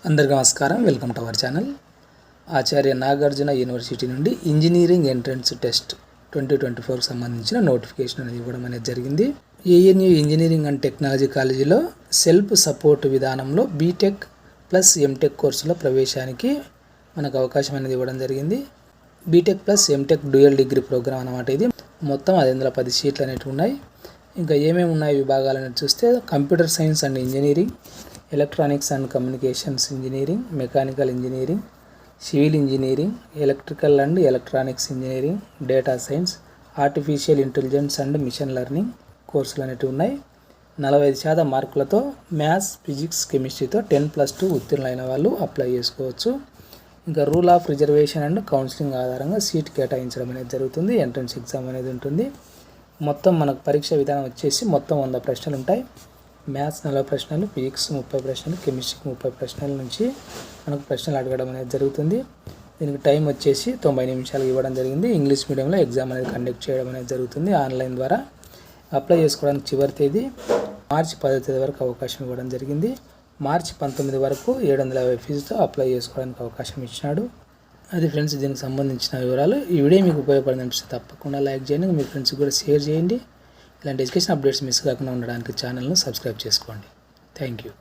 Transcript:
అందరికీ నమస్కారం. Welcome to our channel. Acharya Nagarjuna university నుండి ఇంజనీరింగ్ ఎంట్రన్స్ టెస్ట్ 2024కి సంబంధించిన నోటిఫికేషన్ అనేది ఇవ్వడం అనేది జరిగింది. ఏఎన్యు ఇంజనీరింగ్ అండ్ టెక్నాలజీ కాలేజీలో సెల్ఫ్ సపోర్ట్ విధానంలో బీటెక్ ప్లస్ ఎంటెక్ కోర్సులో ప్రవేశానికి మనకు అవకాశం అనేది ఇవ్వడం జరిగింది. BTech plus MTech dual degree program అన్నమాట. ఇది మొత్తం 510 సీట్లు అనేవి ఉన్నాయి. ఇంకా ఏమేమి ఉన్నాయి విభాగాలు అనేది చూస్తే computer science and engineering, electronics and communications engineering, mechanical engineering, civil engineering, electrical and electronics engineering, data science, artificial intelligence and machine learning కోర్సులు అనేవి ఉన్నాయి. 45% మార్కులతో మ్యాథ్స్, ఫిజిక్స్, కెమిస్ట్రీతో 10+2 ఉత్తీర్ణులైన వాళ్ళు అప్లై చేసుకోవచ్చు. ఇంకా rule of reservation and counselling ఆధారంగా seat కేటాయించడం అనేది జరుగుతుంది. ఎంట్రన్స్ ఎగ్జామ్ అనేది ఉంటుంది. మొత్తం మనకు పరీక్ష విధానం వచ్చేసి మొత్తం 100 ప్రశ్నలు ఉంటాయి. మ్యాథ్స్ 40 ప్రశ్నలు, ఫిజిక్స్ 30 ప్రశ్నలు, కెమిస్ట్రీకి 30 ప్రశ్నల నుంచి మనకు ప్రశ్నలు అడగడం అనేది జరుగుతుంది. దీనికి టైం వచ్చేసి 90 నిమిషాలు ఇవ్వడం జరిగింది. ఇంగ్లీష్ మీడియంలో ఎగ్జామ్ అనేది కండక్ట్ చేయడం అనేది జరుగుతుంది ఆన్లైన్ ద్వారా. అప్లై చేసుకోవడానికి చివరి తేదీ మార్చి 10వ తేదీ వరకు అవకాశం ఇవ్వడం జరిగింది. మార్చి 19 వరకు 750 ఫీజుతో అప్లై చేసుకోవడానికి అవకాశం ఇచ్చినాడు. అది ఫ్రెండ్స్ దీనికి సంబంధించిన వివరాలు. ఈ వీడియో మీకు ఉపయోగపడింది తప్పకుండా లైక్ చేయండి, మీ ఫ్రెండ్స్కి కూడా షేర్ చేయండి. ఇలాంటి ఎడ్యుకేషన్ అప్డేట్స్ మిస్ కాకుండా ఉండడానికి ఛానల్ను సబ్స్క్రైబ్ చేసుకోండి. Thank you.